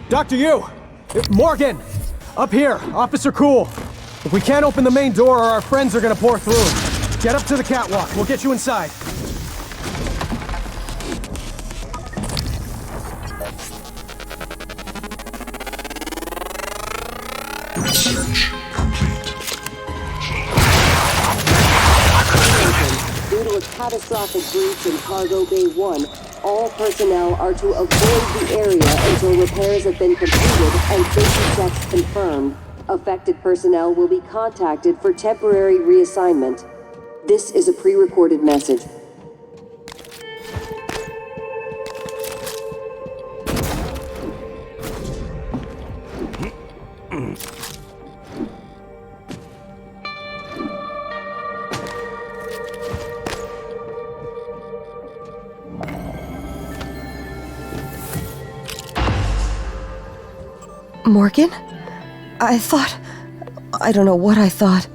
Dr. Yu! Morgan! Up here, Officer Cool. If we can't open the main door, our friends are gonna pour through. Get up to the catwalk. We'll get you inside. Search complete. Due to a catastrophic breach in Cargo Bay 1, all personnel are to avoid the area until repairs have been completed and safety checks confirmed. Affected personnel will be contacted for temporary reassignment. This is a pre-recorded message. Morgan? I don't know what I thought.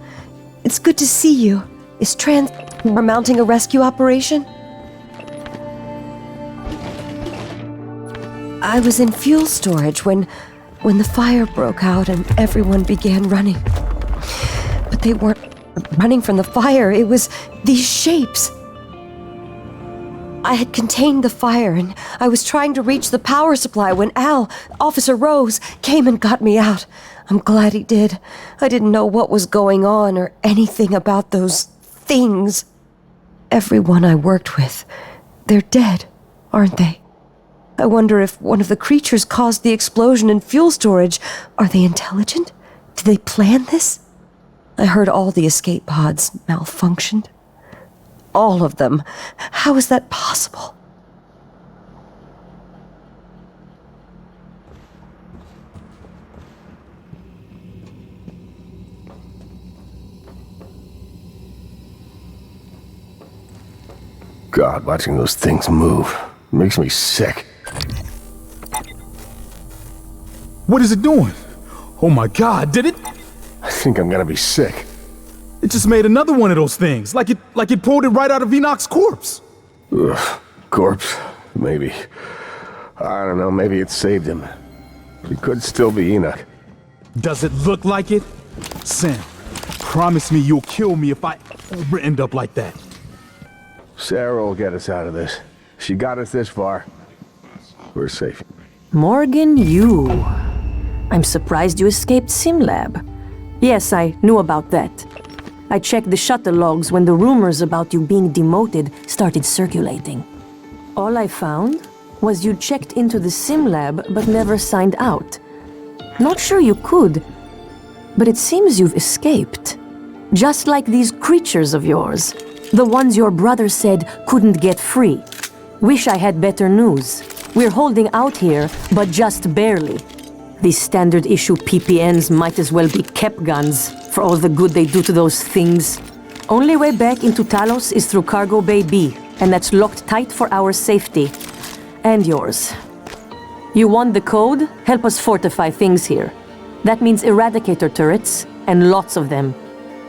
It's good to see you. Is Transstar mounting a rescue operation? I was in fuel storage when the fire broke out and everyone began running. But they weren't running from the fire, it was these shapes. I had contained the fire, and I was trying to reach the power supply when Officer Rose, came and got me out. I'm glad he did. I didn't know what was going on or anything about those things. Everyone I worked with, they're dead, aren't they? I wonder if one of the creatures caused the explosion in fuel storage. Are they intelligent? Did they plan this? I heard all the escape pods malfunctioned. All of them. How is that possible? God, watching those things move makes me sick. What is it doing? Oh my God, did it? I think I'm gonna be sick. It just made another one of those things, like it pulled it right out of Enoch's corpse. Ugh, corpse? Maybe. I don't know, maybe it saved him. He could still be Enoch. Does it look like it? Sam, promise me you'll kill me if I ever end up like that. Sarah will get us out of this. She got us this far. We're safe. Morgan Yu. I'm surprised you escaped SimLab. Yes, I knew about that. I checked the shuttle logs when the rumors about you being demoted started circulating. All I found was you checked into the SimLab but never signed out. Not sure you could, but it seems you've escaped. Just like these creatures of yours. The ones your brother said couldn't get free. Wish I had better news. We're holding out here, but just barely. These standard issue PPNs might as well be kept guns for all the good they do to those things. Only way back into Talos is through Cargo Bay B, and that's locked tight for our safety. And yours. You want the code? Help us fortify things here. That means Eradicator turrets, and lots of them.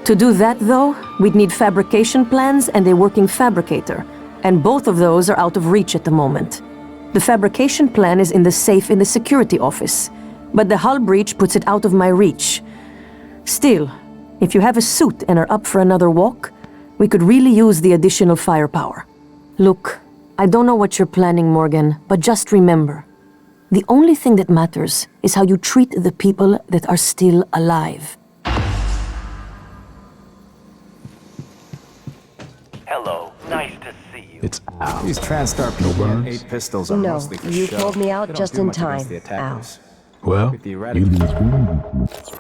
To do that, though, we'd need fabrication plans and a working fabricator, and both of those are out of reach at the moment. The fabrication plan is in the safe in the security office, but the hull breach puts it out of my reach. Still, if you have a suit and are up for another walk, we could really use the additional firepower. Look, I don't know what you're planning, Morgan, but just remember, the only thing that matters is how you treat the people that are still alive. Hello, nice to see you. It's Al. These Transstar PPN 8 pistols are No, mostly for you show. pulled me out They don't just do in much against time, the attackers. Well, With the you Eradicator.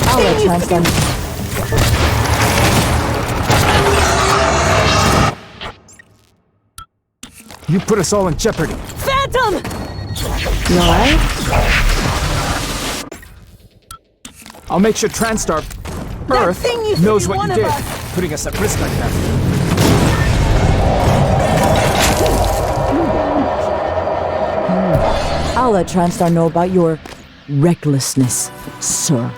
I'll let Transstar. You put us all in jeopardy. Phantom! You alright? I'll make sure Transstar... Earth thing used to knows be what one you of did, us. putting us at risk like that. I'll let TranStar know about your recklessness, sir.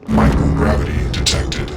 Microgravity detected.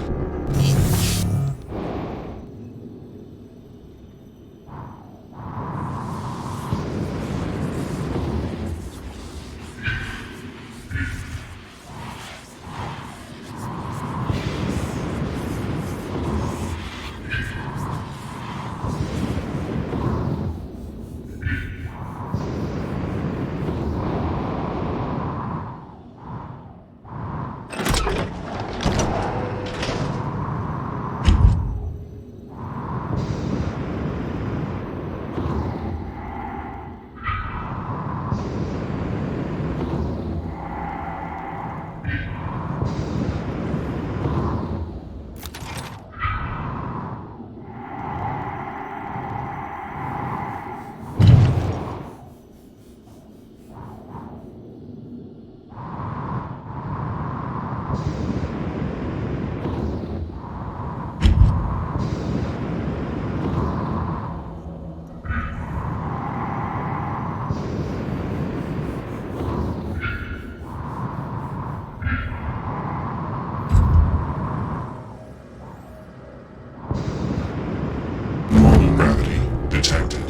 Normal gravity detected.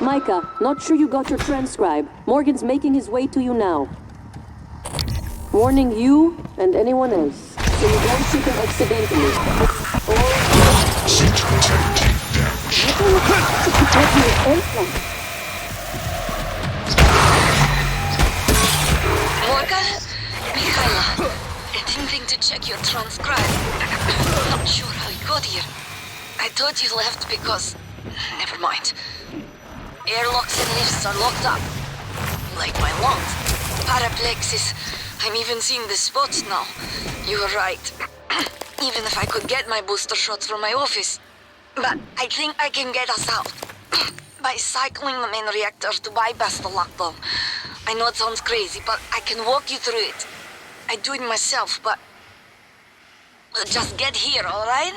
Micah, not sure you got your transcribe. Morgan's making his way to you now. Warning you and anyone else, so you don't shoot him accidentally. Or Seat integrity damaged. Morgan? Mikhaila, I didn't think to check your transcribe. Not sure how you got here. I thought you left because... Never mind. Airlocks and lifts are locked up. Like my lungs. Paraplexis. I'm even seeing the spots now. You were right. Even if I could get my booster shots from my office. But I think I can get us out. By cycling the main reactor to bypass the lockdown. I know it sounds crazy, but I can walk you through it. I do it myself, but... Just get here, alright?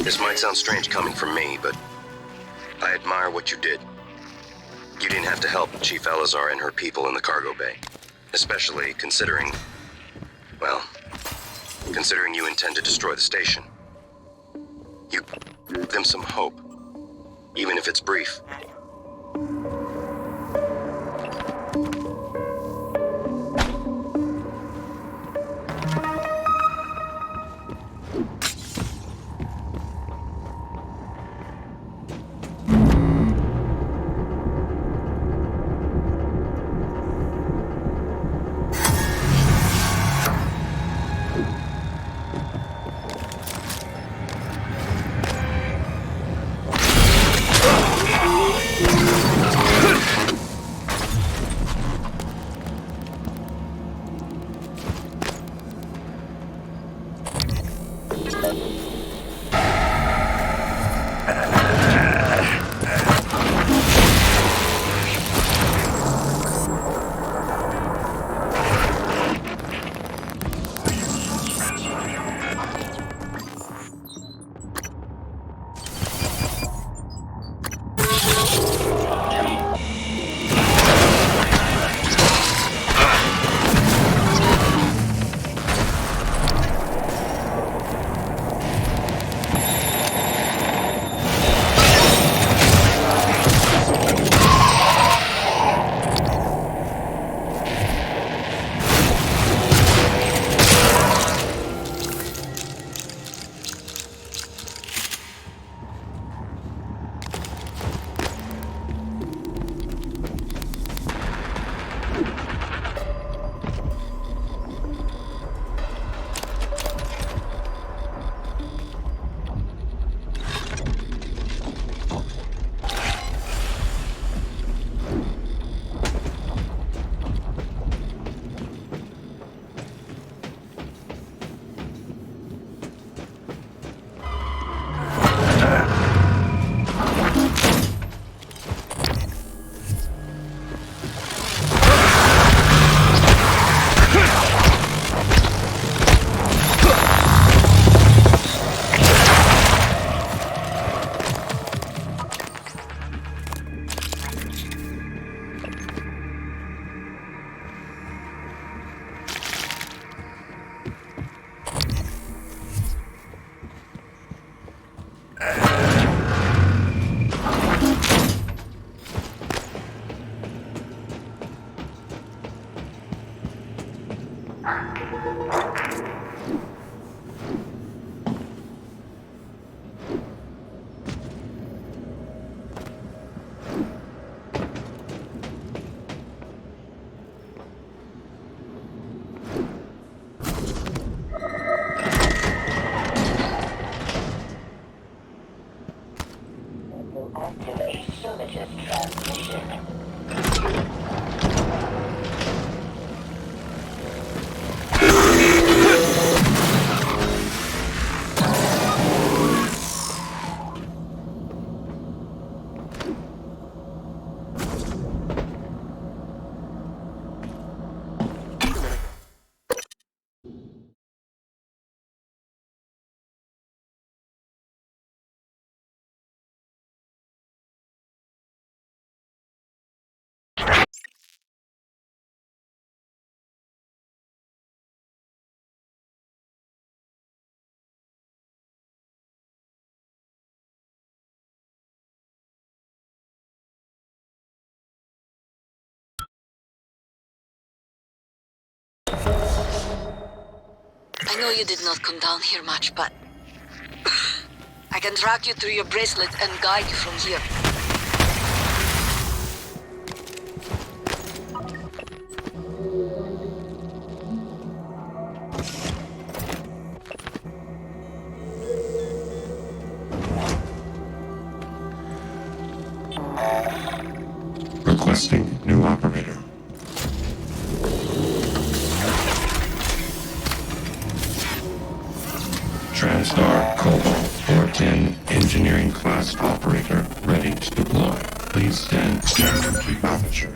This might sound strange coming from me, but I admire what you did. You didn't have to help Chief Elazar and her people in the cargo bay. Especially considering, well, considering you intend to destroy the station. You gave them some hope, even if it's brief. I know you did not come down here much, but I can track you through your bracelet and guide you from here. Requesting new operator. TranStar Cobalt 410 engineering class operator ready to deploy. Please stand complete aperture.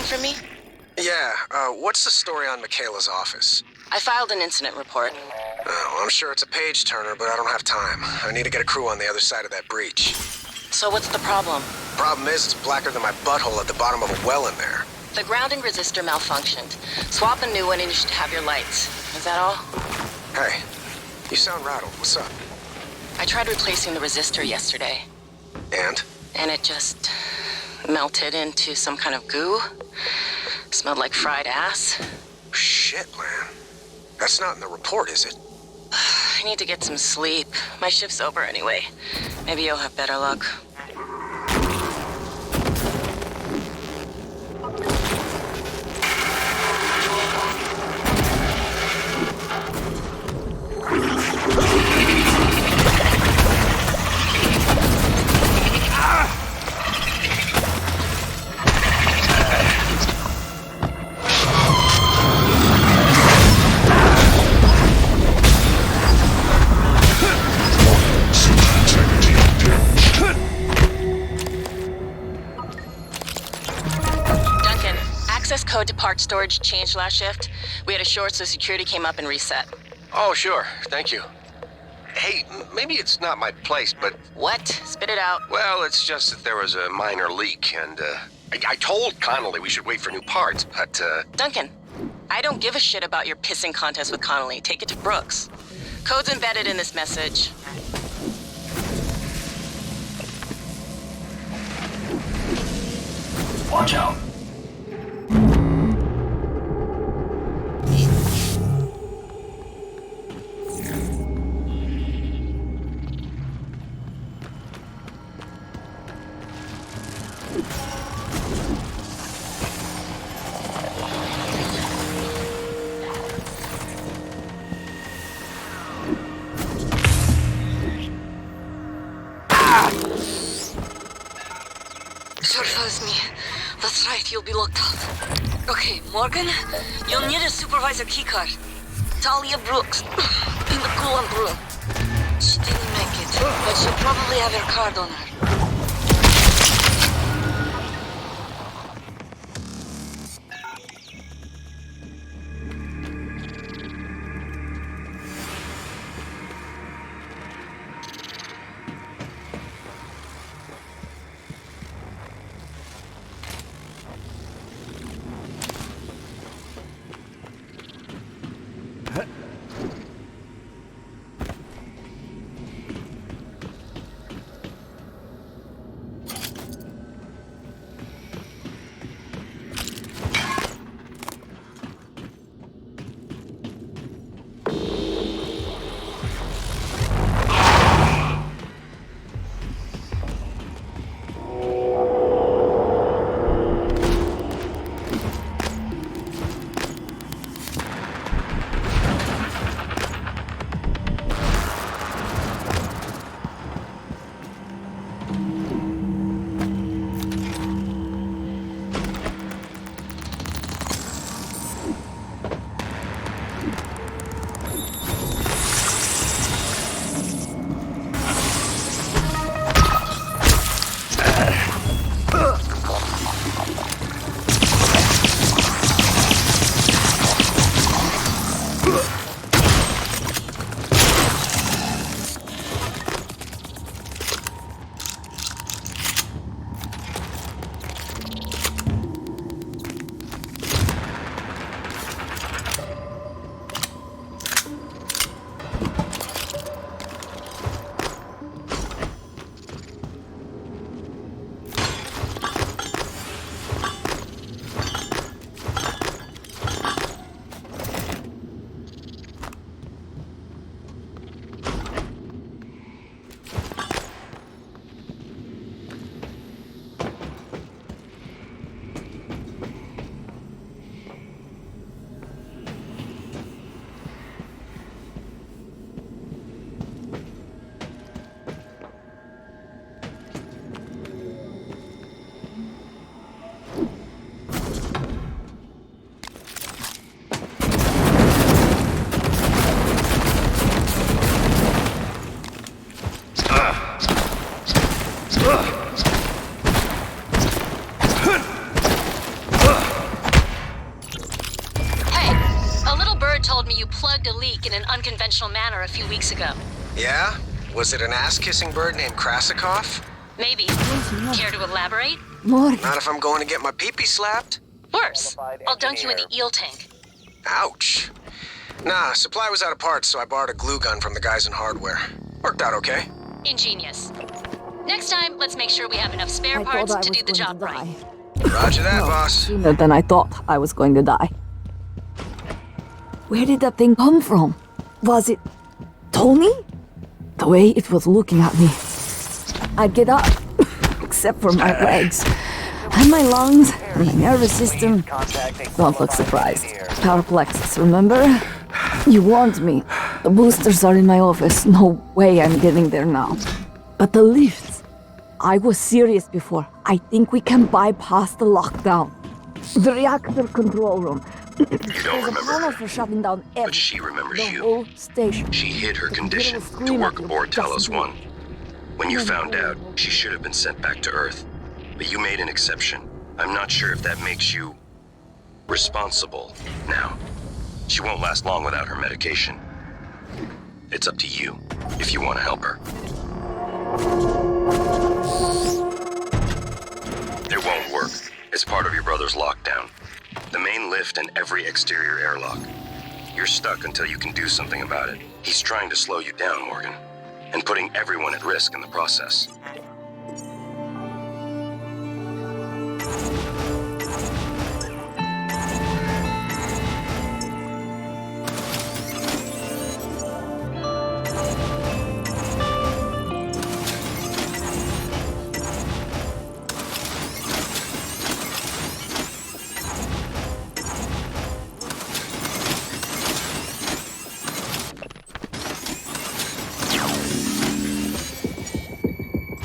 For me? Yeah, what's the story on Michaela's office? I filed an incident report. Oh, I'm sure it's a page-turner, but I don't have time. I need to get a crew on the other side of that breach. So what's the problem? Problem is, it's blacker than my butthole at the bottom of a well in there. The grounding resistor malfunctioned. Swap a new one and you should have your lights. Is that all? Hey, you sound rattled. What's up? I tried replacing the resistor yesterday. And? And it just melted into some kind of goo. Smelled like fried ass. Shit, man. That's not in the report, is it? I need to get some sleep. My shift's over anyway. Maybe you'll have better luck. Code to part storage changed last shift. We had a short, so security came up and reset. Oh, sure. Thank you. Hey, maybe it's not my place, but... What? Spit it out. Well, it's just that there was a minor leak, and, I told Connolly we should wait for new parts, but, Duncan, I don't give a shit about your pissing contest with Connolly. Take it to Brooks. Code's embedded in this message. Watch out. Surprise me. That's right, you'll be locked out. Okay, Morgan, you'll need a supervisor keycard. Talia Brooks, in the coolant room. She didn't make it, but she'll probably have her card on her. Plugged a leak in an unconventional manner a few weeks ago. Yeah? Was it an ass-kissing bird named Krasikov? Maybe. Care to elaborate? Morgan. Not if I'm going to get my pee-pee slapped. Worse. I'll dunk you in the eel tank. Ouch. Nah, supply was out of parts, so I borrowed a glue gun from the guys in hardware. Worked out okay. Ingenious. Next time, let's make sure we have enough spare parts to do the job right. Roger that, boss. Sooner than I thought I was going to die. Where did that thing come from? Was it Tony? The way it was looking at me. I'd get up, except for my legs. And my lungs, and my nervous system. Don't look surprised. Power plexus, remember? You warned me. The boosters are in my office. No way I'm getting there now. But the lifts. I was serious before. I think we can bypass the lockdown. The reactor control room. You don't remember her, for shutting down but she remembers the you. whole station. She hid her condition to work aboard Talos 1. When you found out, she should have been sent back to Earth. But you made an exception. I'm not sure if that makes you responsible now. She won't last long without her medication. It's up to you if you want to help her. It won't work. It's part of your brother's lockdown. The main lift and every exterior airlock. You're stuck until you can do something about it. He's trying to slow you down, Morgan, and putting everyone at risk in the process.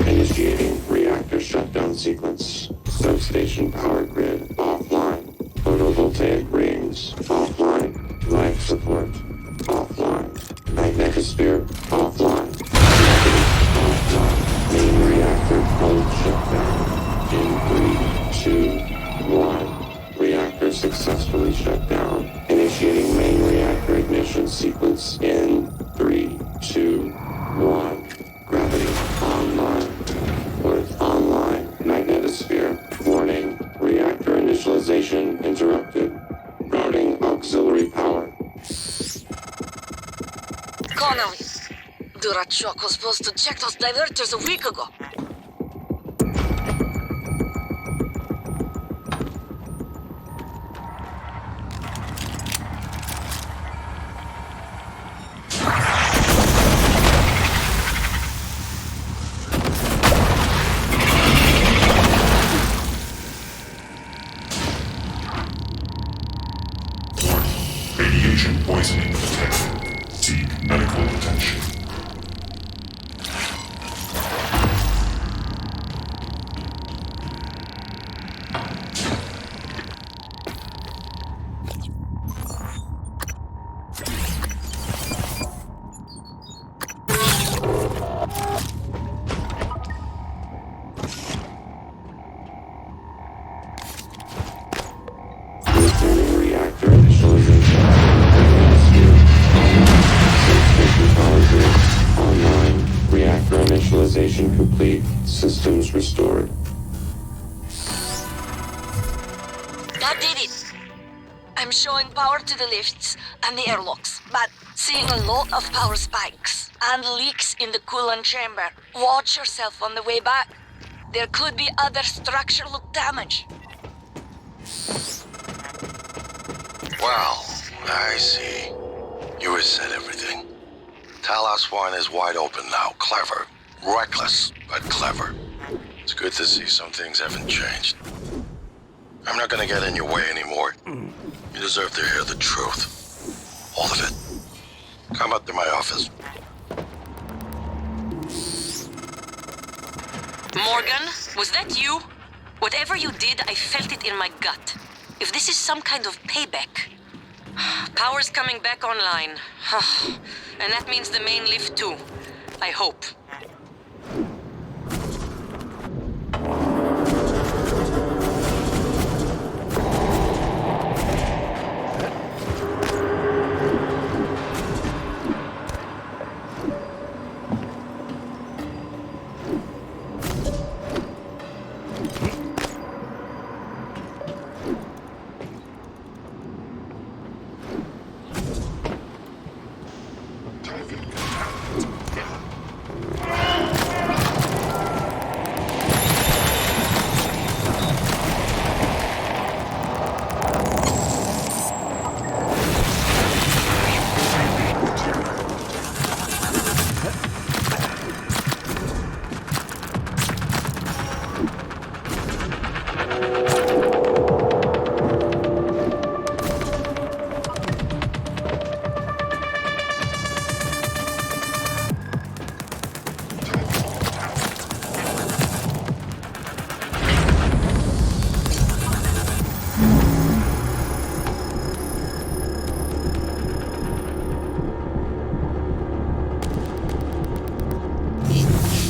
Initiating reactor shutdown sequence. Substation power grid offline. Photovoltaic rings offline. Life support offline. Magnetosphere offline. Durachok was supposed to check those diverters a week ago. Radiation poisoning detected. Seek medical attention. Reactor initialization. Online. Reactor initialization complete. Systems restored. That did it. I'm showing power to the lifts and the airlocks, but seeing a lot of power spikes and leaks in the coolant chamber. Watch yourself on the way back. There could be other structural damage. Well, I see. You reset everything. Talos 1 is wide open now. Clever. Reckless, but clever. It's good to see some things haven't changed. I'm not gonna get in your way anymore. You deserve to hear the truth. All of it. Come up to my office. Morgan, was that you? Whatever you did, I felt it in my gut. If this is some kind of payback... Power's coming back online. And that means the main lift too. I hope.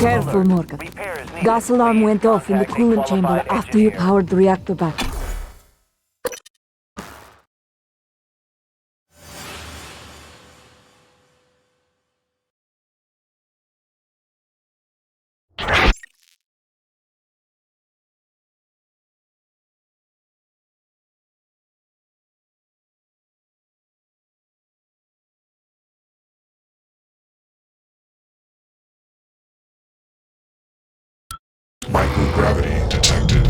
Careful, Morgan. Gas alarm went off in the coolant chamber after you powered the reactor back. Microgravity detected.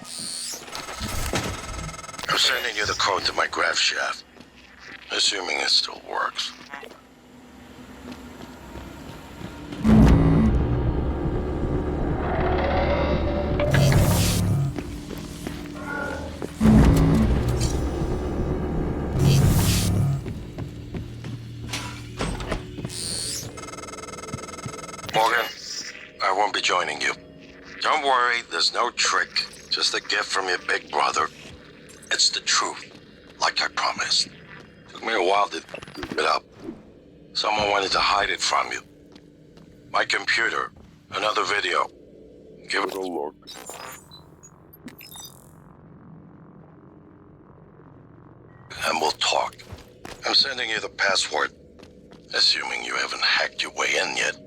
I'm sending you the code to my grav shaft. Assuming it still works. Morgan, I won't be joining you. Don't worry, there's no trick. Just a gift from your big brother. It's the truth, like I promised. Took me a while to keep it up. Someone wanted to hide it from you. My computer, another video. Give it a look. And we'll talk. I'm sending you the password, assuming you haven't hacked your way in yet.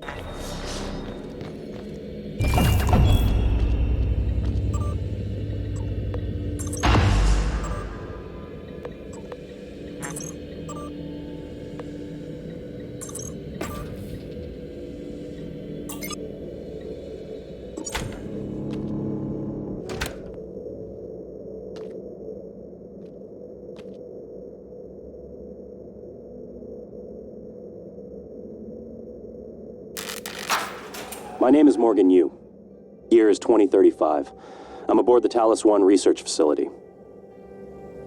My name is Morgan Yu. Year is 2035. I'm aboard the Talos 1 research facility.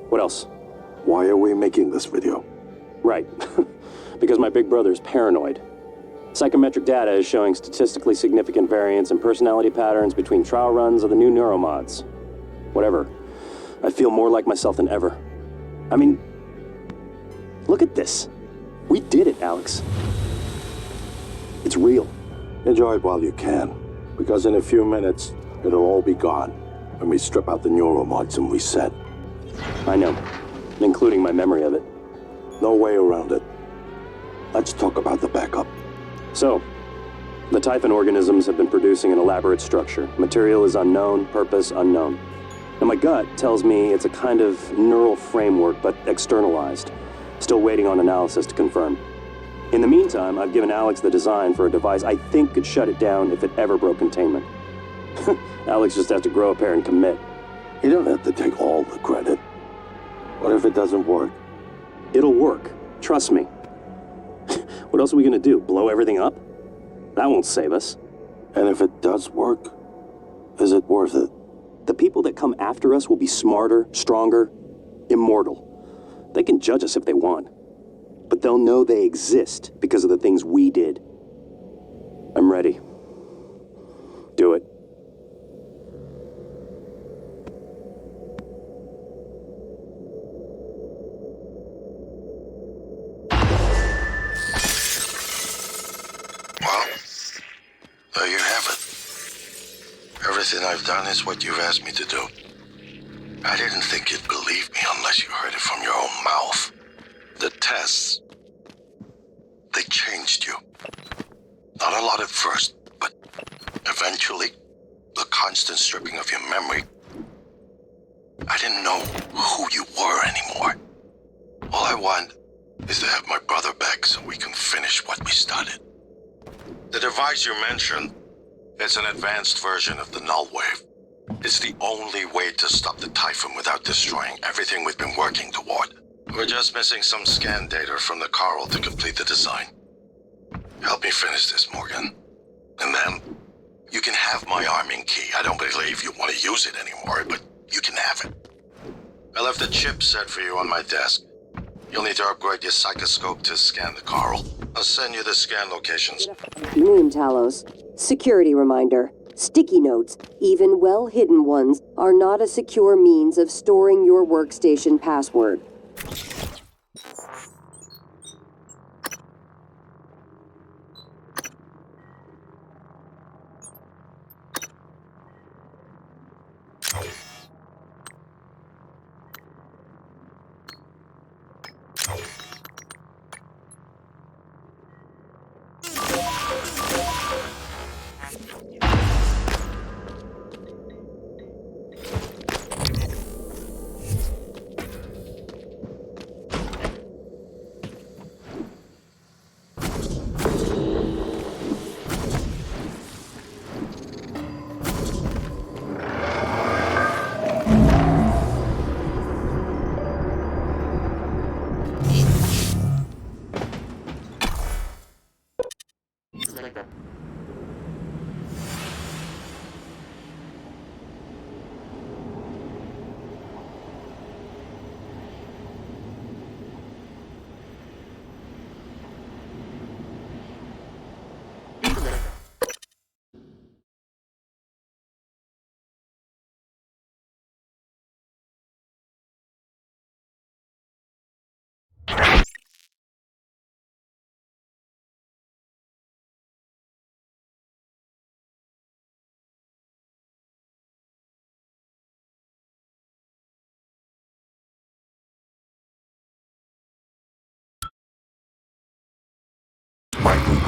What else? Why are we making this video? Right. Because my big brother's paranoid. Psychometric data is showing statistically significant variance in personality patterns between trial runs of the new neuromods. Whatever. I feel more like myself than ever. I mean, look at this. We did it, Alex. It's real. Enjoy it while you can, because in a few minutes, it'll all be gone when we strip out the neuromods and reset. I know, including my memory of it. No way around it. Let's talk about the backup. So, the Typhon organisms have been producing an elaborate structure. Material is unknown, purpose unknown. Now my gut tells me it's a kind of neural framework, but externalized. Still waiting on analysis to confirm. In the meantime, I've given Alex the design for a device I think could shut it down if it ever broke containment. Alex just has to grow a pair and commit. You don't have to take all the credit. What if it doesn't work? It'll work. Trust me. What else are we gonna do? Blow everything up? That won't save us. And if it does work, is it worth it? The people that come after us will be smarter, stronger, immortal. They can judge us if they want. But they'll know they exist because of the things we did. I'm ready. Do it. Well, there you have it. Everything I've done is what you've asked me to do. I didn't think you'd believe me unless you heard it from your own mouth. The tests, they changed you. Not a lot at first, but eventually, the constant stripping of your memory. I didn't know who you were anymore. All I want is to have my brother back so we can finish what we started. The device you mentioned, it's an advanced version of the Null Wave. It's the only way to stop the Typhon without destroying everything we've been working toward. We're just missing some scan data from the Coral to complete the design. Help me finish this, Morgan. And then, you can have my arming key. I don't believe you want to use it anymore, but you can have it. I left a chip set for you on my desk. You'll need to upgrade your psychoscope to scan the Coral. I'll send you the scan locations. Moon Talos. Security reminder. Sticky notes, even well-hidden ones, are not a secure means of storing your workstation password.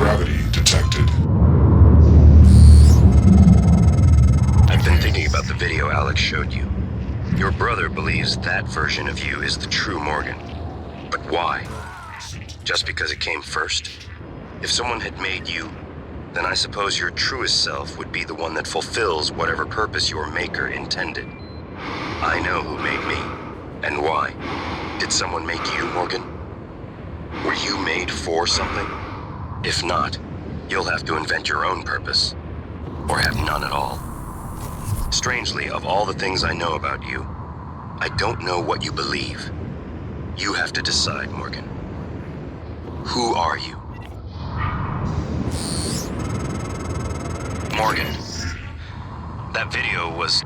Gravity detected. I've been thinking about the video Alex showed you. Your brother believes that version of you is the true Morgan. But why? Just because it came first? If someone had made you, then I suppose your truest self would be the one that fulfills whatever purpose your maker intended. I know who made me, and why. Did someone make you, Morgan? Were you made for something? If not, you'll have to invent your own purpose, or have none at all. Strangely, of all the things I know about you, I don't know what you believe. You have to decide, Morgan. Who are you? Morgan, that video was...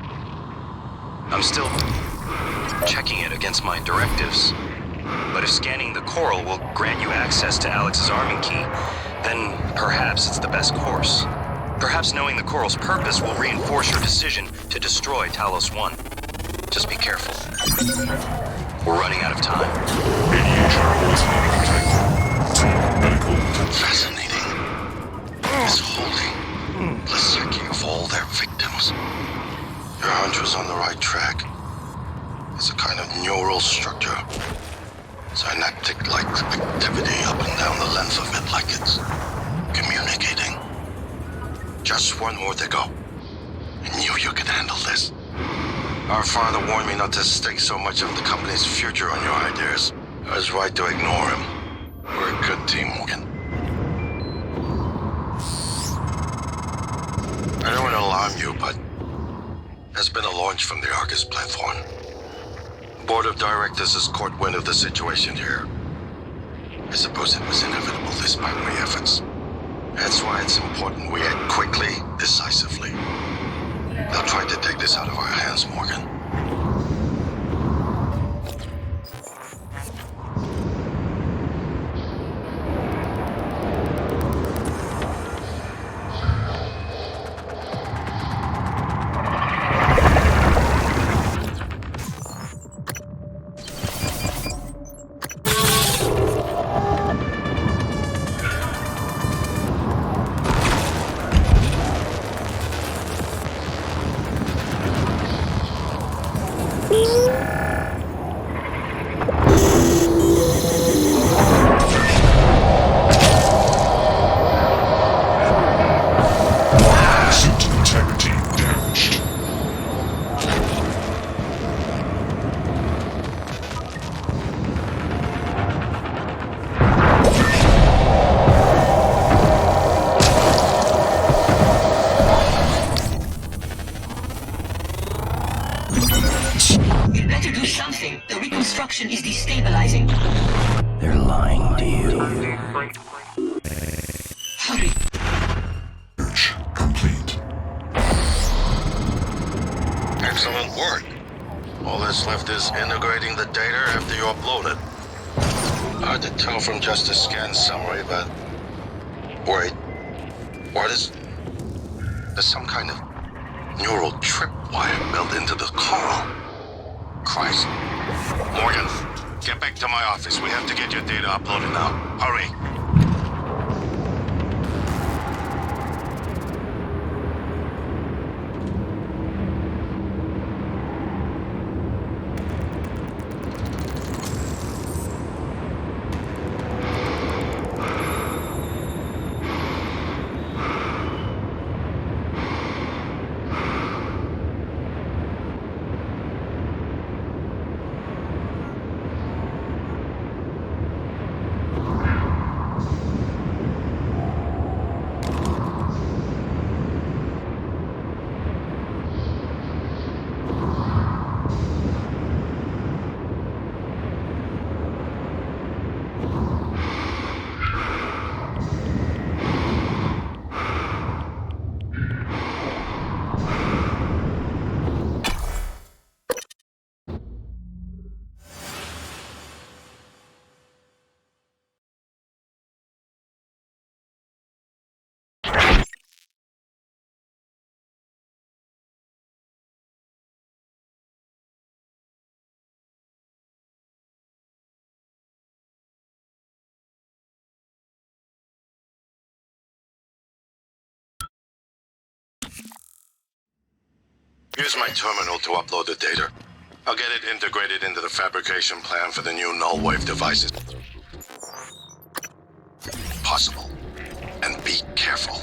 I'm still checking it against my directives. But if scanning the coral will grant you access to Alex's arming key, then perhaps it's the best course. Perhaps knowing the coral's purpose will reinforce your decision to destroy Talos 1. Just be careful. We're running out of time. Fascinating. This holding. The sacking of all their victims. Your hunch was on the right track. It's a kind of neural structure. Synaptic-like activity up and down the length of it, like it's communicating. Just one more to go. I knew you could handle this. Our father warned me not to stake so much of the company's future on your ideas. I was right to ignore him. We're a good team, Morgan. I don't want to alarm you, but there's been a launch from the Argus platform. The board of directors has caught wind of the situation here. I suppose it was inevitable despite my efforts. That's why it's important we act quickly, decisively. They'll try to take this out of our hands, Morgan. Is destabilizing. They're lying to you. Hurry. Search complete. Excellent work. All that's left is integrating the data after you upload it. Hard to tell from just a scan summary, but... Wait. What is... There's some kind of neural tripwire built into the coral. Christ. Morgan, get back to my office. We have to get your data uploaded now. Hurry. Use my terminal to upload the data. I'll get it integrated into the fabrication plan for the new null wave devices. Possible. And be careful.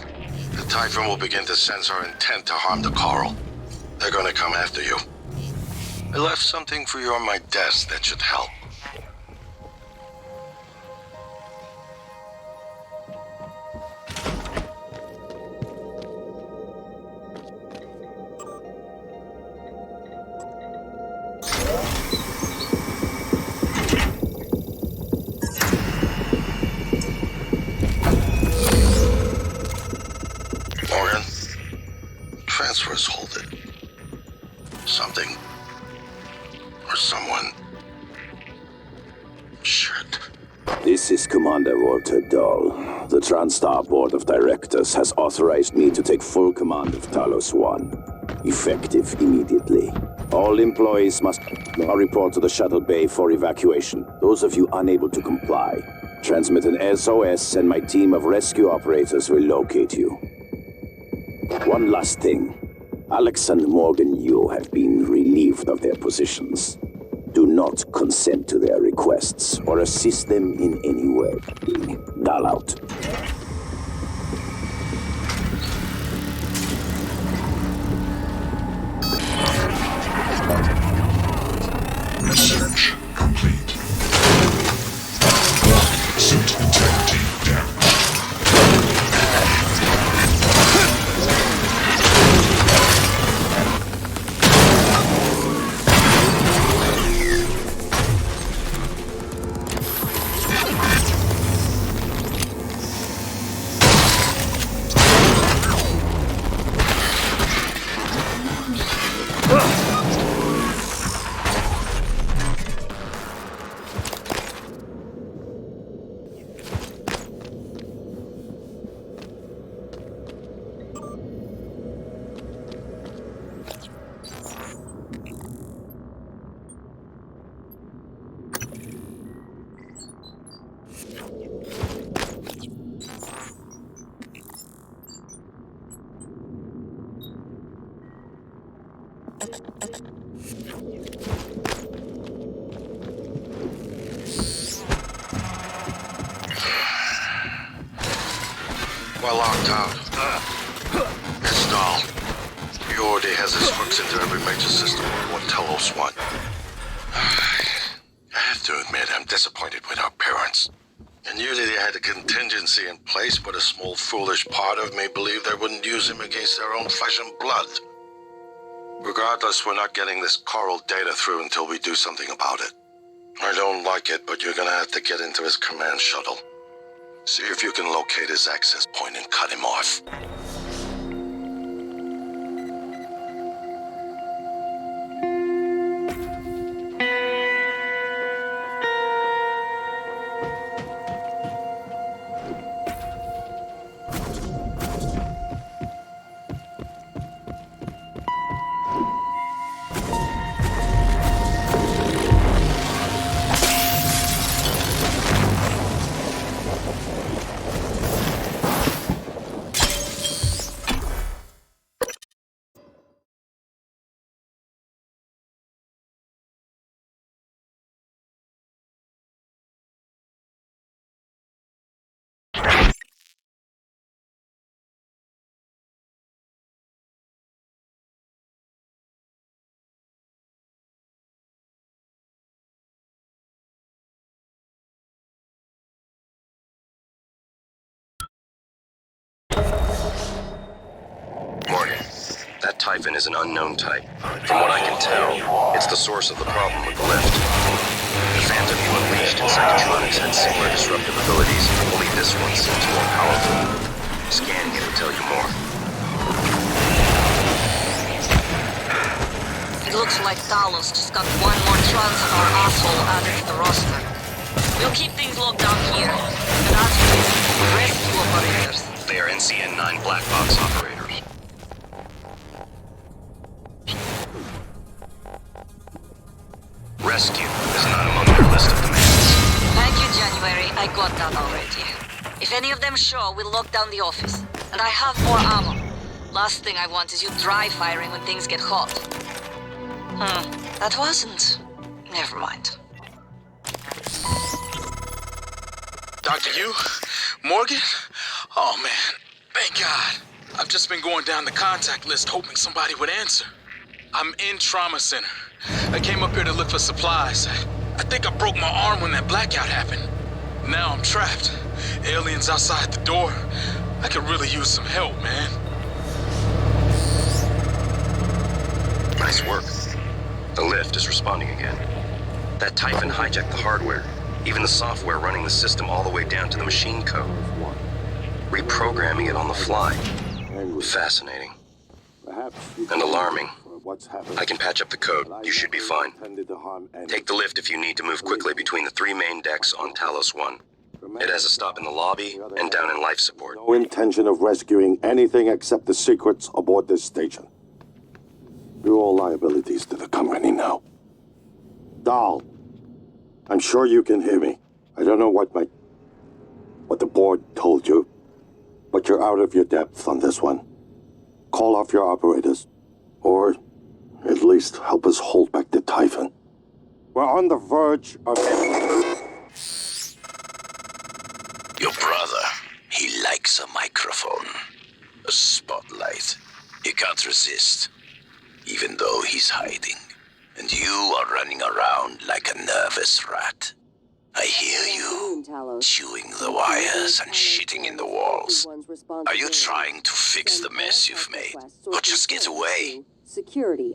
The Typhon will begin to sense our intent to harm the coral. They're gonna come after you. I left something for you on my desk that should help. Morgan, transfers halted. Something or someone. Shit. This is Commander Walter Dahl. The TranStar Board of Directors has authorized me to take full command of Talos 1. Effective immediately. All employees must now report to the shuttle bay for evacuation. Those of you unable to comply, transmit an SOS and my team of rescue operators will locate you. One last thing. Alex and Morgan Yu have been relieved of their positions. Do not consent to their requests or assist them in any way. Dahl out. Research complete. Suit integrity damaged. Well locked out. It's Dahl. Yordi has his hooks into every major system on what Talos want. I have to admit, I'm disappointed with our parents. I knew that they had a contingency in place, but a small foolish part of me believed they wouldn't use him against their own flesh and blood. Regardless, we're not getting this coral data through until we do something about it. I don't like it, but you're gonna have to get into his command shuttle. See if you can locate his access point and cut him off. That Typhon is an unknown type. From what I can tell, it's the source of the problem with the lift. The Phantom you unleashed in Psychotronics had similar disruptive abilities, only this one seems more powerful. Scanning it will tell you more. It looks like Talos just got one more TranStar asshole added to the roster. We'll keep things locked down here. And as for rescue operators. They are NCN-9 black box operators. Rescue is not among their list of demands. Thank you, January. I got that already. If any of them show, we'll lock down the office. And I have more ammo. Last thing I want is you dry firing when things get hot. That wasn't. Never mind. Dr. Yu? Morgan? Oh man, thank God. I've just been going down the contact list hoping somebody would answer. I'm in trauma center. I came up here to look for supplies. I think I broke my arm when that blackout happened. Now I'm trapped. Aliens outside the door. I could really use some help, man. Nice work. The lift is responding again. That Typhon hijacked the hardware, even the software running the system all the way down to the machine code. Reprogramming it on the fly. Fascinating. And alarming. I can patch up the code. You should be fine. Take the lift if you need to move quickly between the 3 main decks on Talos 1. It has a stop in the lobby and down in life support. No intention of rescuing anything except the secrets aboard this station. You're all liabilities to the company now. Dahl, I'm sure you can hear me. I don't know what the board told you, but you're out of your depth on this one. Call off your operators, or at least help us hold back the Typhon. We're on the verge of... Your brother, he likes a microphone. A spotlight. He can't resist, even though he's hiding. And you are running around like a nervous rat. I hear you, chewing the wires and shitting in the walls. Are you trying to fix the mess you've made, or just get away?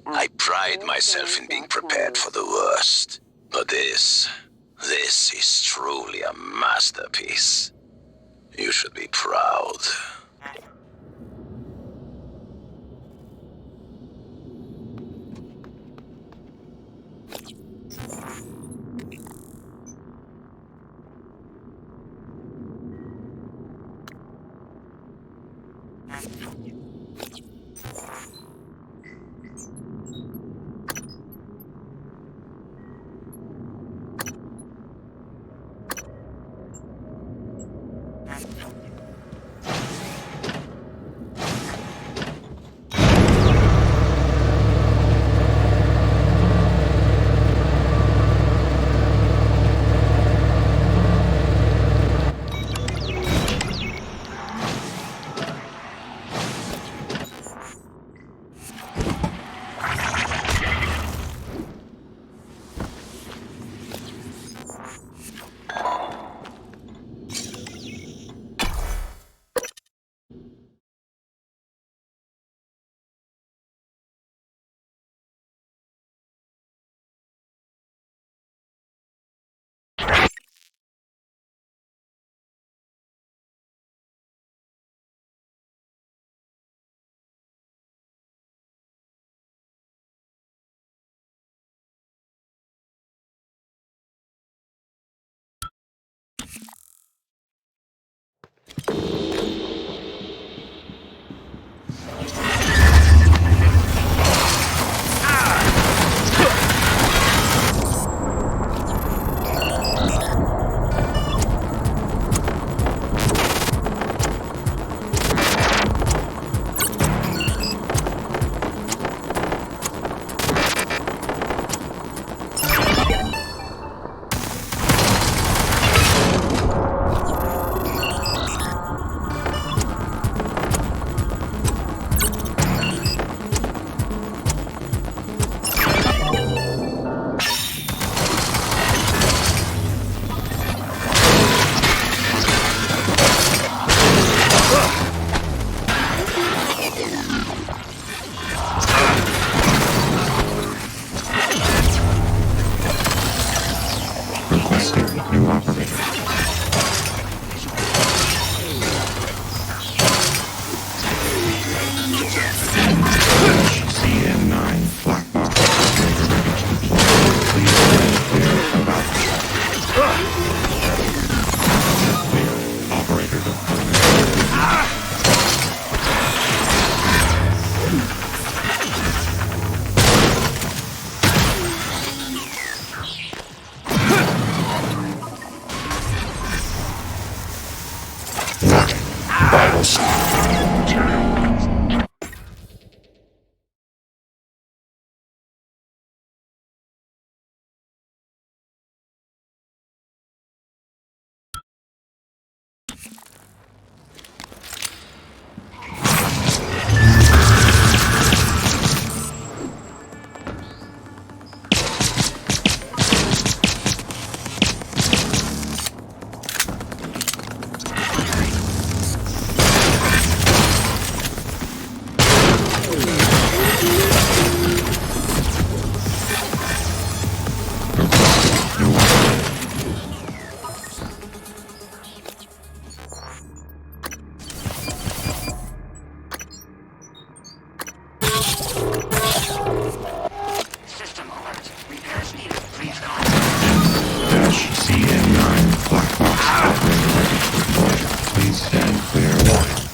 I pride myself in being prepared for the worst. But this is truly a masterpiece. You should be proud.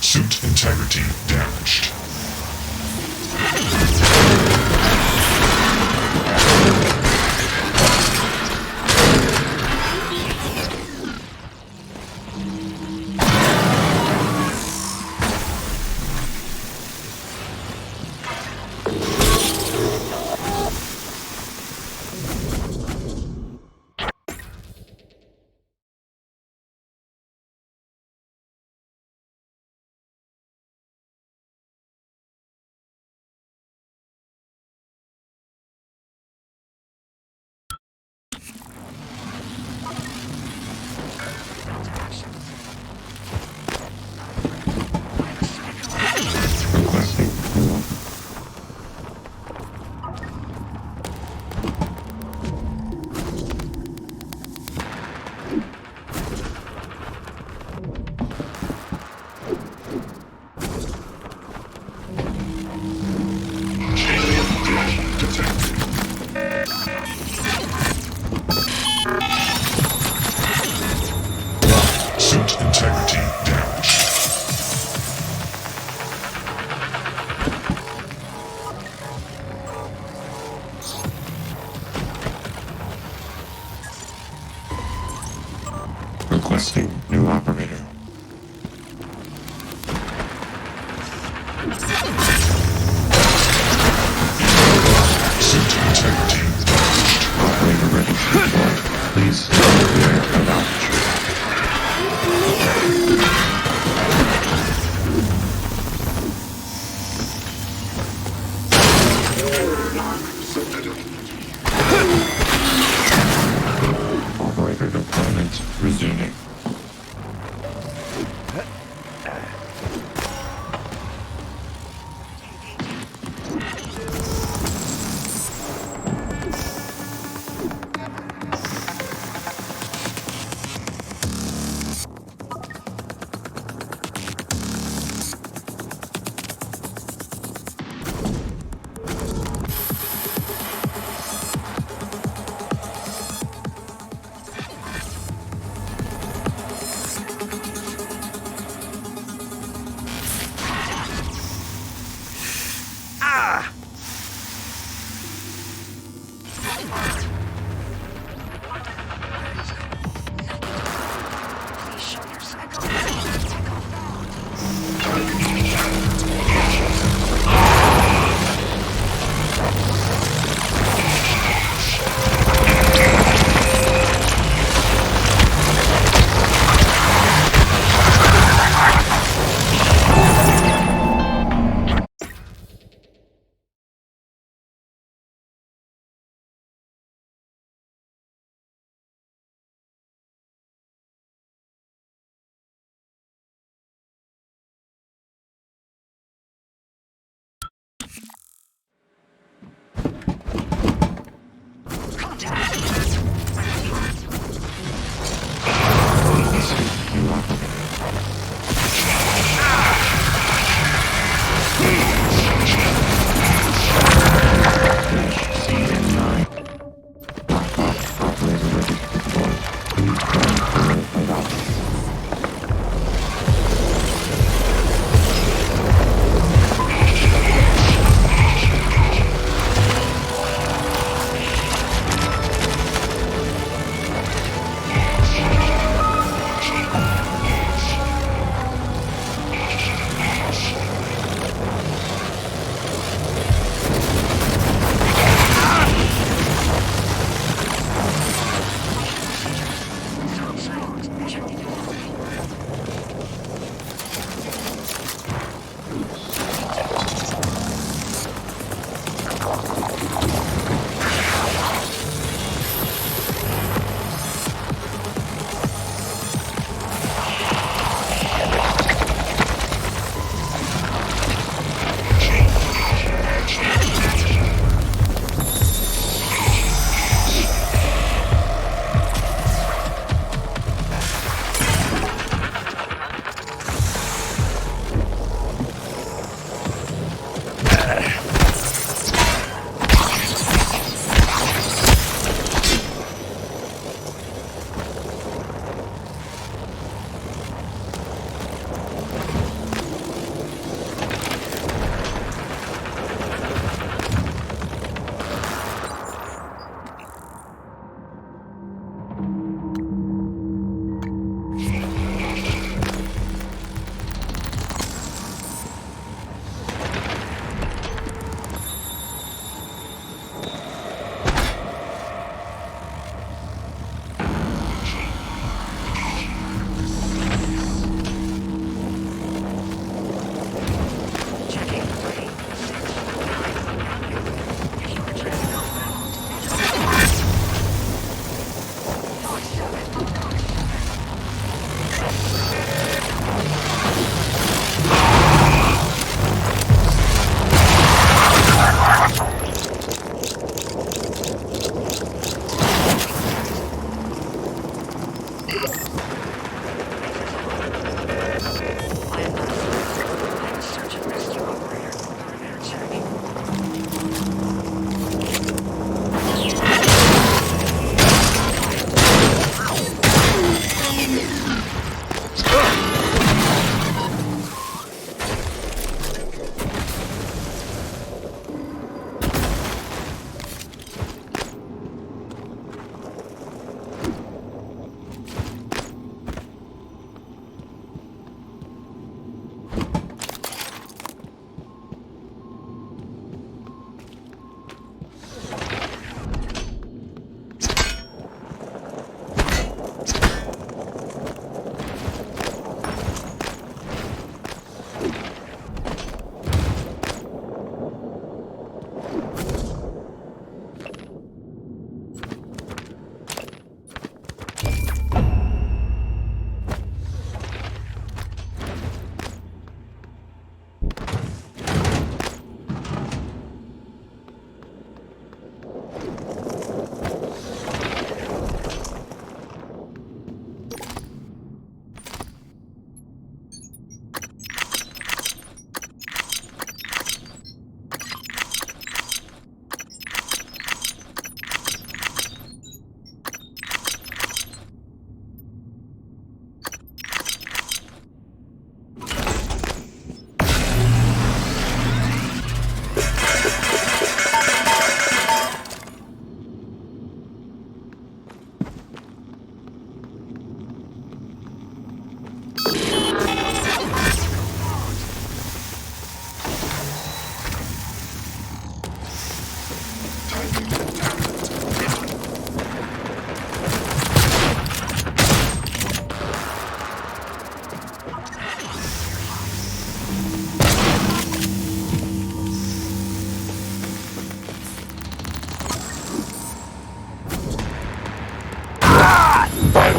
Suit integrity damaged. Suit integrity damaged. Requesting new operator. Suit integrity damaged. Operator ready to deploy. Please stand clear of altitude. Operator deployment resuming.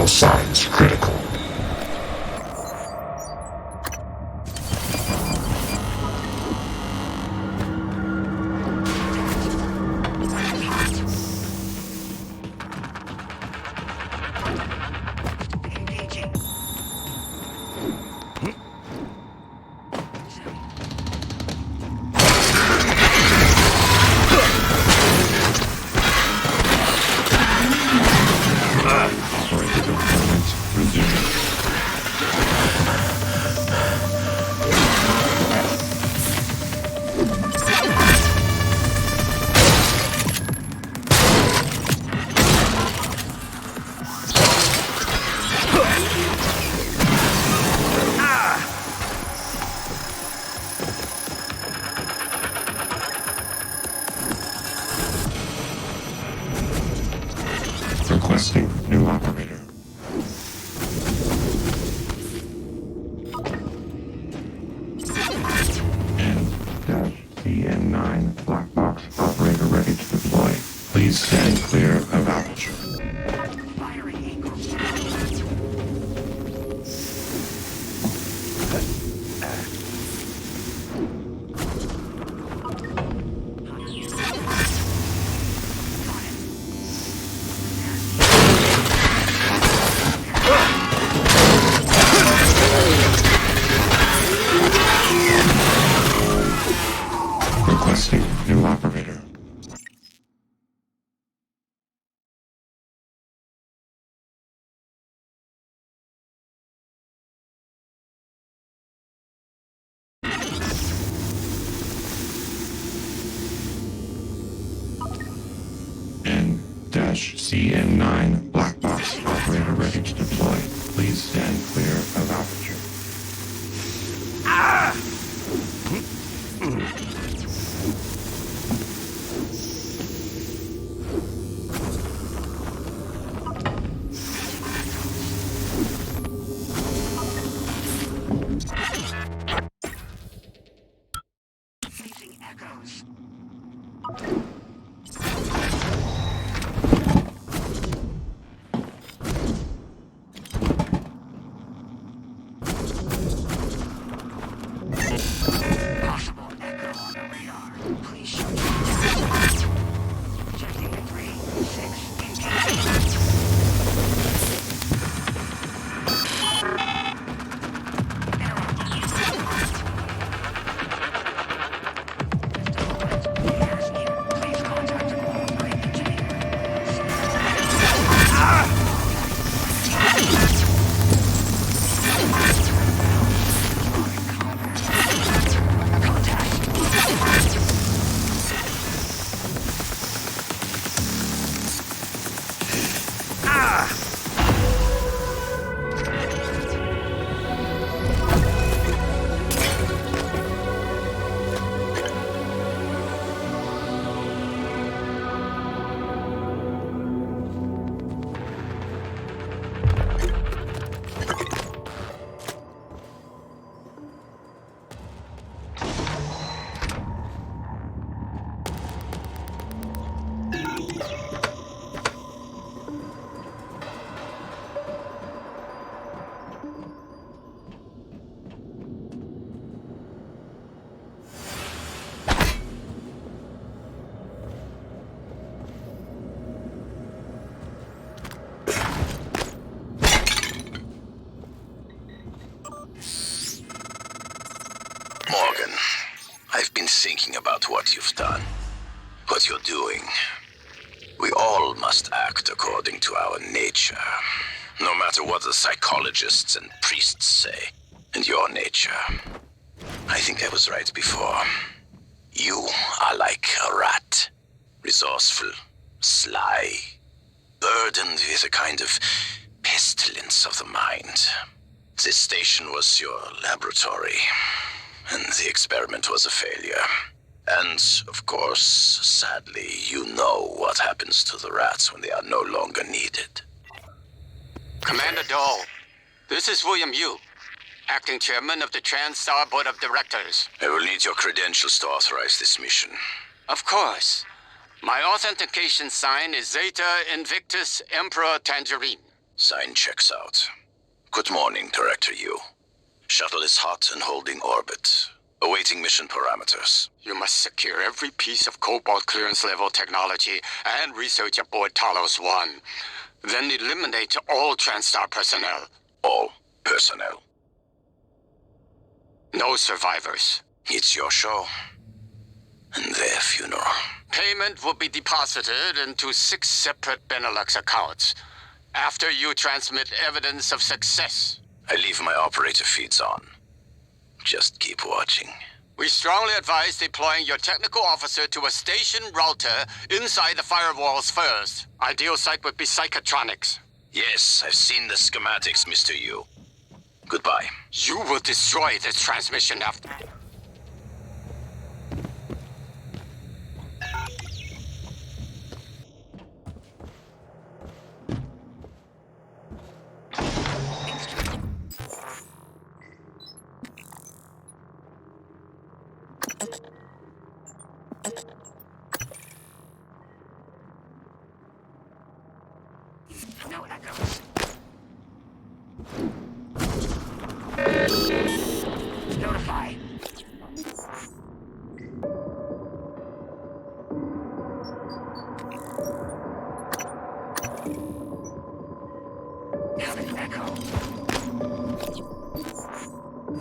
Vital signs critical. Requesting new operator. N-CN9 black box operator ready to deploy. Please stand clear of aperture. Requesting new operator. N-CN9 black box operator ready to deploy. Please stand clear of aperture. Morgan, I've been thinking about what you've done, what you're doing. We all must act according to our nature, no matter what the psychologists and priests say. And your nature, I think I was right before. You are like a rat, resourceful, sly, burdened with a kind of pestilence of the mind. This station was your laboratory, and the experiment was a failure. And, of course, sadly, you know what happens to the rats when they are no longer needed. Commander Dahl, this is William Yu, acting chairman of the TranStar Board of Directors. I will need your credentials to authorize this mission. Of course. My authentication sign is Zeta Invictus Emperor Tangerine. Sign checks out. Good morning, Director Yu. Shuttle is hot and holding orbit. Awaiting mission parameters. You must secure every piece of Cobalt clearance level technology and research aboard Talos 1. Then eliminate all TranStar personnel. All personnel. No survivors. It's your show. And their funeral. Payment will be deposited into 6 separate Benelux accounts after you transmit evidence of success. I leave my operator feeds on. Just keep watching. We strongly advise deploying your technical officer to a station router inside the firewalls first. Ideal site would be Psychotronics. Yes, I've seen the schematics, Mr. Yu. Goodbye. You will destroy this transmission after... No echo. Notify. Having echo.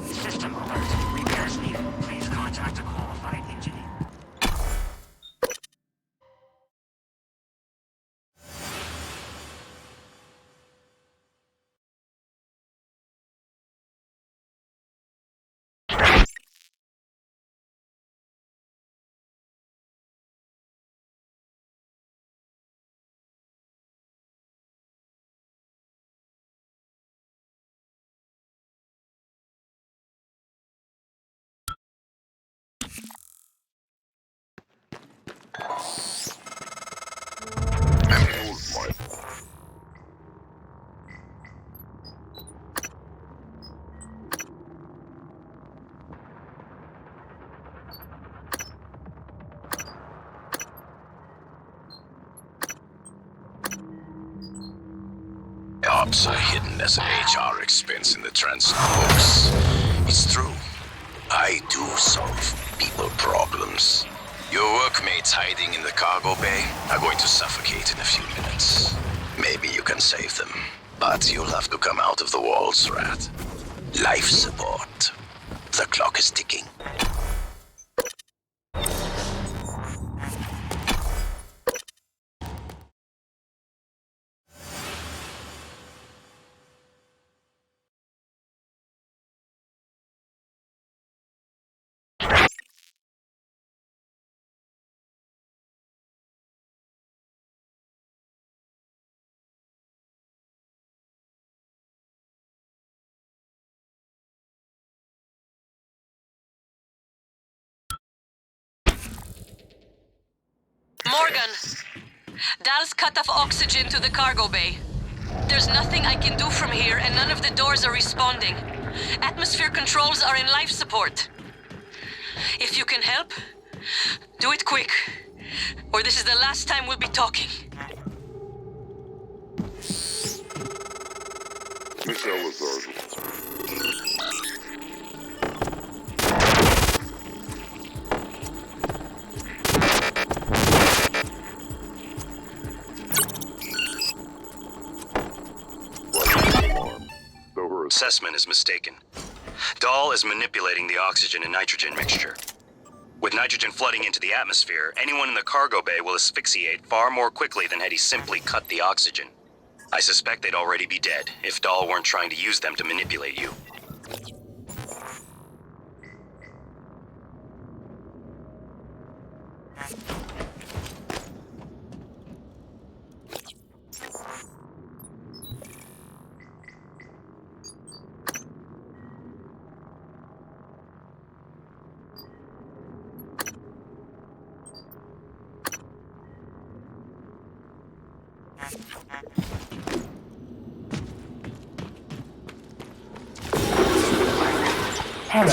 System alert. Repairs needed. Please contact a qualified engineer. Ops are hidden as an HR expense in the TranStar books. It's true. I do solve people problems. Your workmates hiding in the cargo bay are going to suffocate in a few minutes. Maybe you can save them, but you'll have to come out of the walls, Rat. Life support. The clock is ticking. Morgan! Dal's cut off oxygen to the cargo bay. There's nothing I can do from here, and none of the doors are responding. Atmosphere controls are in life support. If you can help, do it quick, or this is the last time we'll be talking. Miss Elazar. Assessment is mistaken. Dahl is manipulating the oxygen and nitrogen mixture. With nitrogen flooding into the atmosphere, anyone in the cargo bay will asphyxiate far more quickly than had he simply cut the oxygen. I suspect they'd already be dead if Dahl weren't trying to use them to manipulate you. Hello.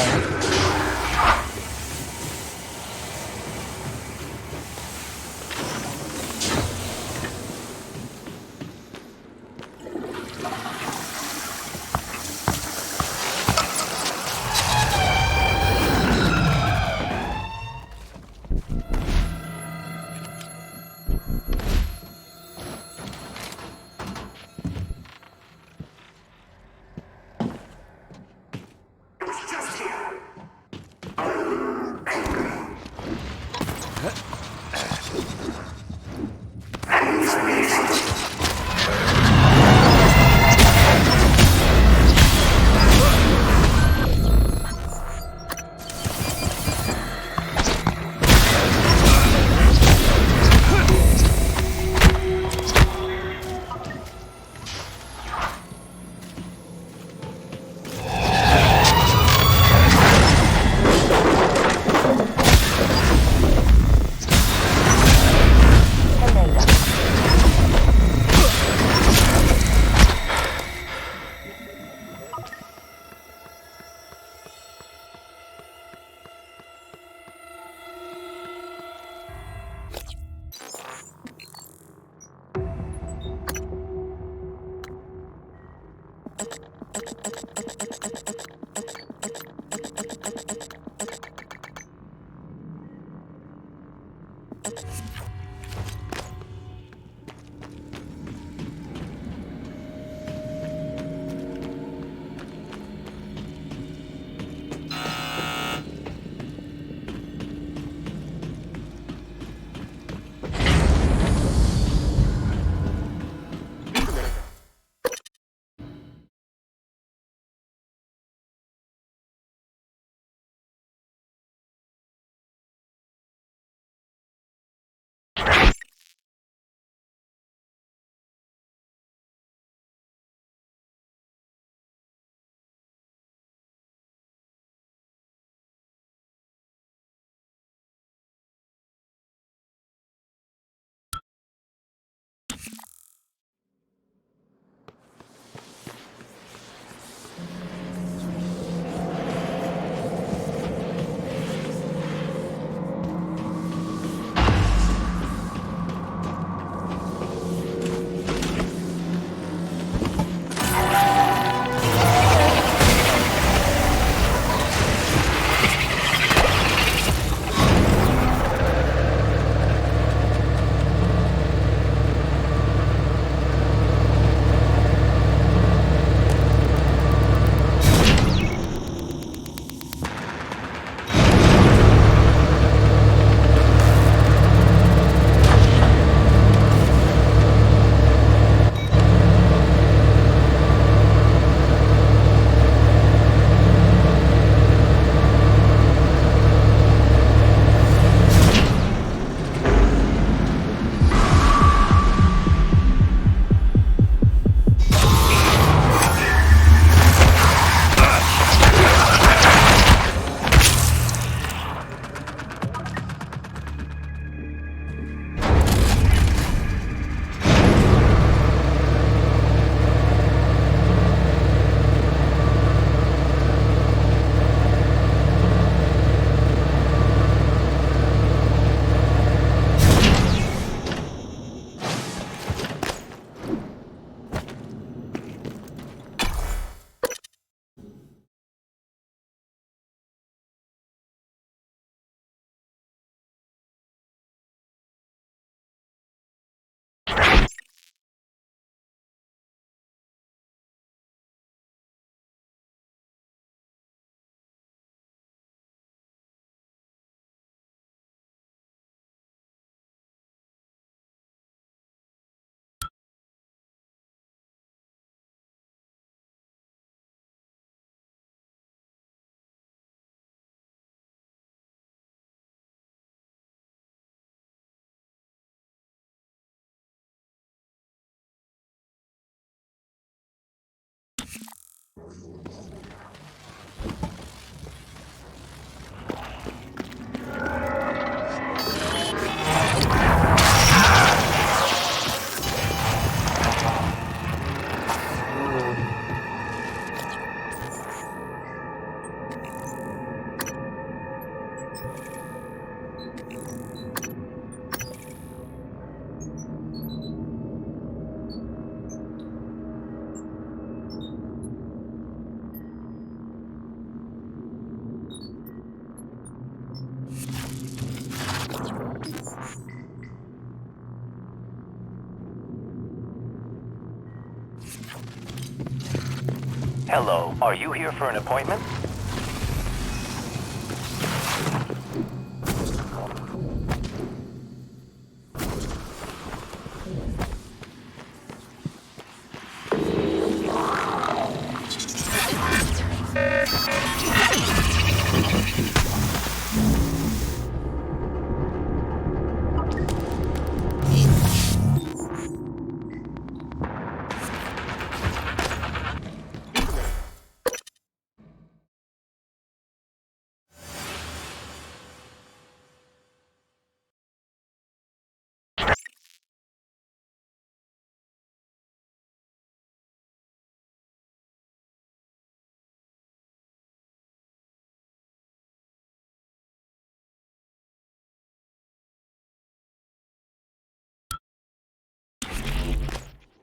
Hello, are you here for an appointment?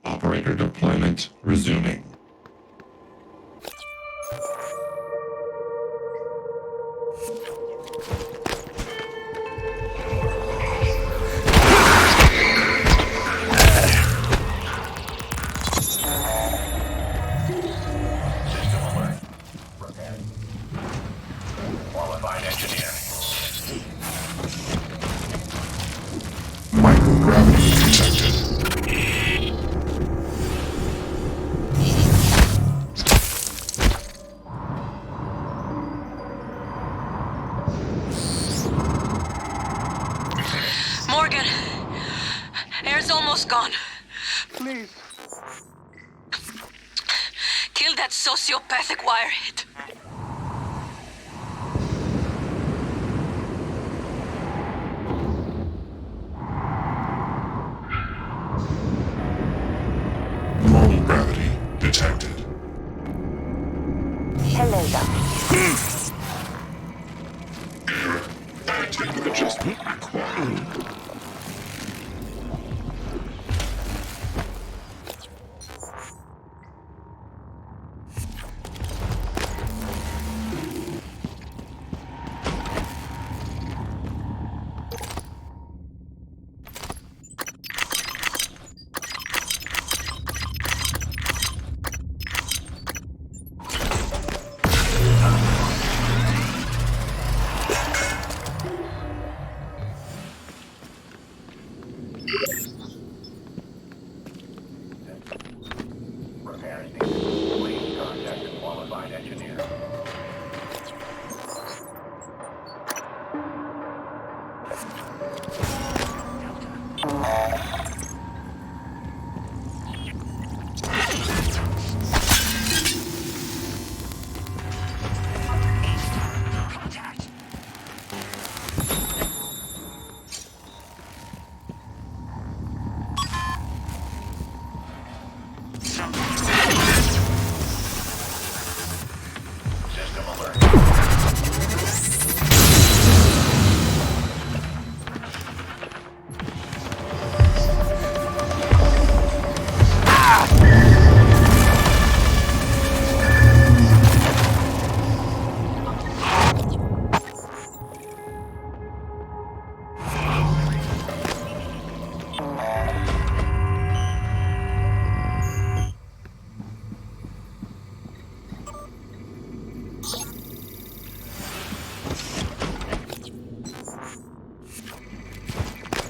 Operator deployment resuming. Qualified engineer. Microgravity detected. Morgan! Air's almost gone. Please. Kill that sociopathic wirehead. Normal gravity detected. Hello, Doctor. Attitude adjustment required. Repairs needed. Please contact a qualified engineer.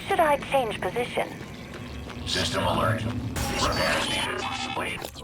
Should I change position? System alert. Repairs needed. Please.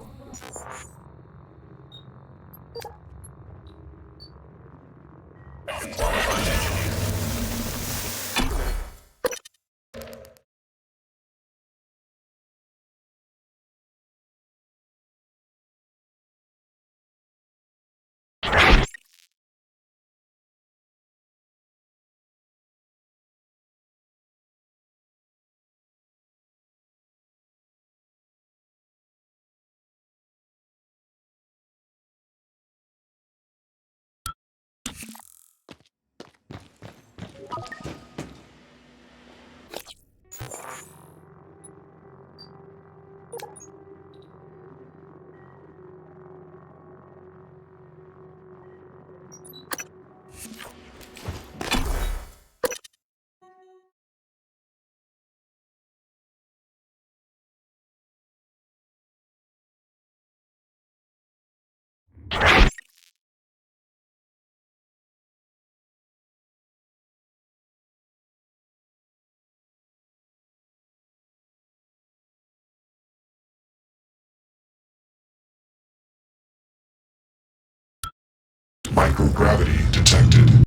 Microgravity detected.